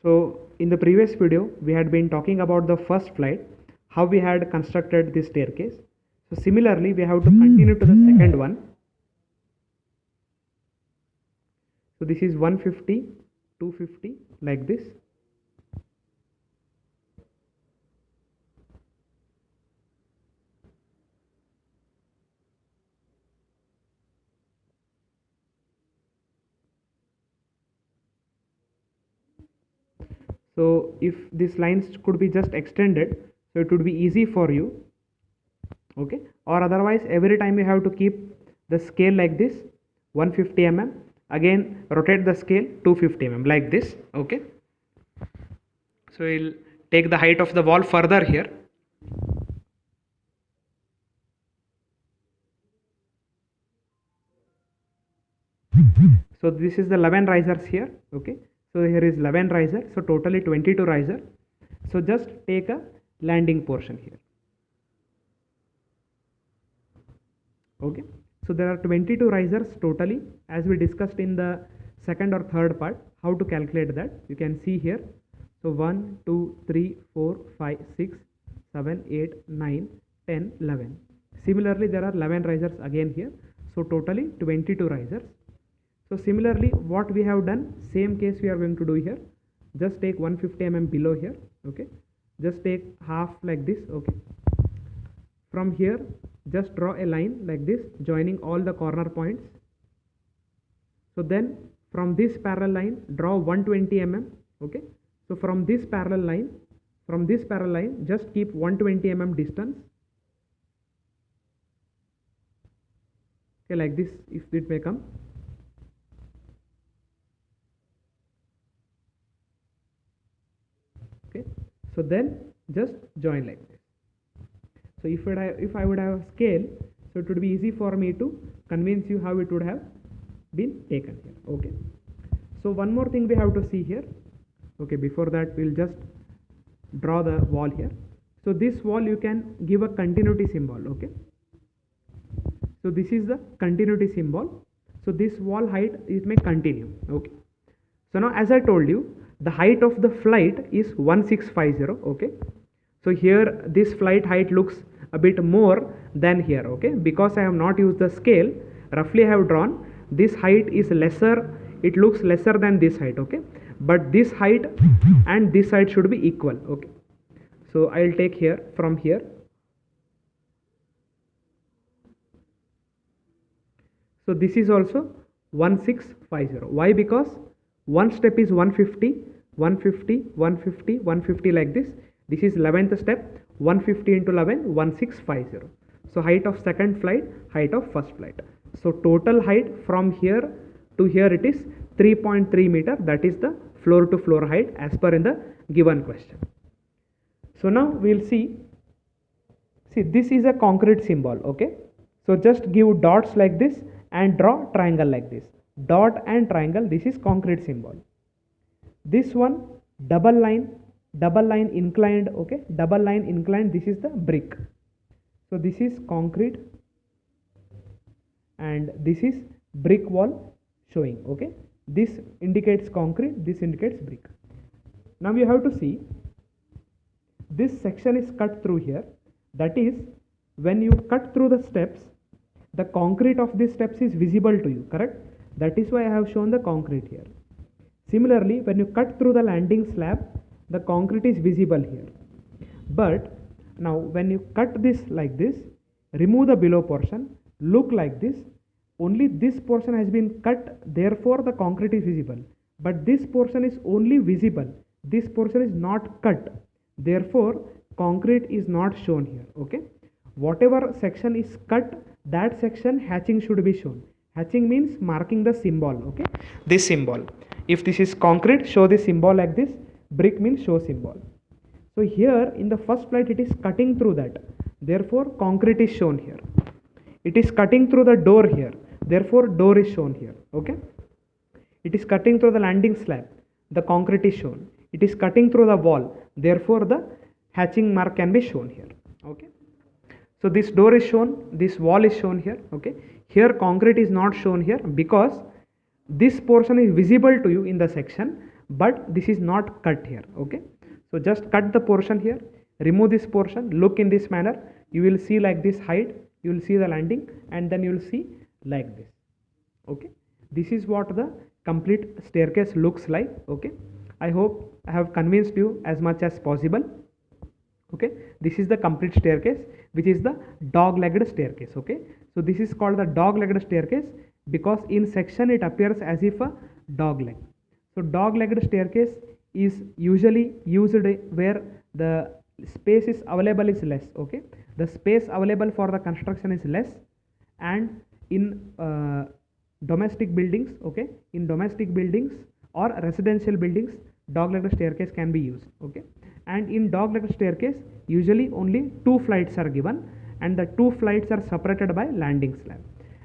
So in the previous video, we had been talking about the first flight, how we had constructed this staircase. So similarly, we have to continue to the second one. So this is 150, 250 like this. So if these lines could be just extended, so it would be easy for you, okay, or otherwise every time you have to keep the scale like this, 150 mm, again rotate the scale 250 mm like this, okay. So we'll take the height of the wall further here. So this is the 11 risers here, okay. So here is 11 riser, so totally 22 riser. So just take a landing portion here, okay. So there are 22 risers totally, as we discussed in the second or third part, how to calculate that you can see here. So 1 2 3 4 5 6 7 8 9 10 11. Similarly there are 11 risers again here, so totally 22 risers. So similarly what we have done, same case we are going to do here. Just take 150 mm below here, okay. Just take half like this, okay. From here just draw a line like this joining all the corner points. So then from this parallel line draw 120 mm, okay. So from this parallel line just keep 120 mm distance, okay, like this if it may come. Okay, so then just join like this. So if I would have a scale, so it would be easy for me to convince you how it would have been taken here, okay. So one more thing we have to see here, okay. Before that we'll just draw the wall here. So this wall you can give a continuity symbol, okay. So this is the continuity symbol. So this wall height it may continue, okay. So now as I told you, the height of the flight is 1650, okay. So here this flight height looks a bit more than here, okay, because I have not used the scale. Roughly I have drawn this height is lesser, it looks lesser than this height, okay, but this height and this height should be equal, okay. So I'll take here from here. So this is also 1650. Why? Because one step is 150, 150, 150, 150 like this. This is 11th step, 150 into 11, 1650. So height of second flight, height of first flight. So total height from here to here it is 3.3 meter. That is the floor to floor height as per in the given question. So now we'll see this is a concrete symbol, okay. So just give dots like this and draw triangle like this. Dot and triangle, this is concrete symbol. This one double line inclined, okay, double line inclined, this is the brick. So this is concrete and this is brick wall showing, okay. This indicates concrete, this indicates brick. Now you have to see this section is cut through here. That is, when you cut through the steps, the concrete of these steps is visible to you, correct? That is why I have shown the concrete here. Similarly, when you cut through the landing slab, the concrete is visible here. But now when you cut this like this, remove the below portion, look like this, only this portion has been cut, therefore the concrete is visible. But this portion is only visible, this portion is not cut, therefore concrete is not shown here, okay. Whatever section is cut, that section hatching should be shown. Hatching means marking the symbol, okay, this symbol. If this is concrete, show this symbol like this. Brick means show symbol. So here in the first flight it is cutting through that, therefore concrete is shown here. It is cutting through the door here, therefore door is shown here, okay. It is cutting through the landing slab, the concrete is shown. It is cutting through the wall, therefore the hatching mark can be shown here, okay. So this door is shown, this wall is shown here, okay. Here concrete is not shown here because this portion is visible to you in the section, but this is not cut here. Okay, so just cut the portion here, remove this portion, look in this manner, you will see like this height, you will see the landing, and then you will see like this. Okay, this is what the complete staircase looks like. Okay, I hope I have convinced you as much as possible. Okay, this is the complete staircase, which is the dog-legged staircase. Okay, so this is called the dog-legged staircase because in section it appears as if a dog leg. So dog-legged staircase is usually used where the space is available is less. Okay, the space available for the construction is less, and in domestic buildings, okay, in domestic buildings or residential buildings, dog-legged staircase can be used. Okay, and in dog-legged staircase usually only 2 flights are given, and the 2 flights are separated by landing slab,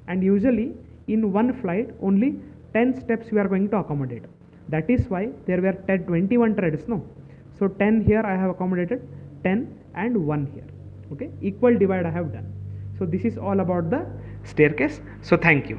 and usually in one flight only 10 steps we are going to accommodate. That is why there were 21 treads, no, so 10 here I have accommodated, 10 and 1 here. Okay, equal divide I have done. So this is all about the staircase. So thank you.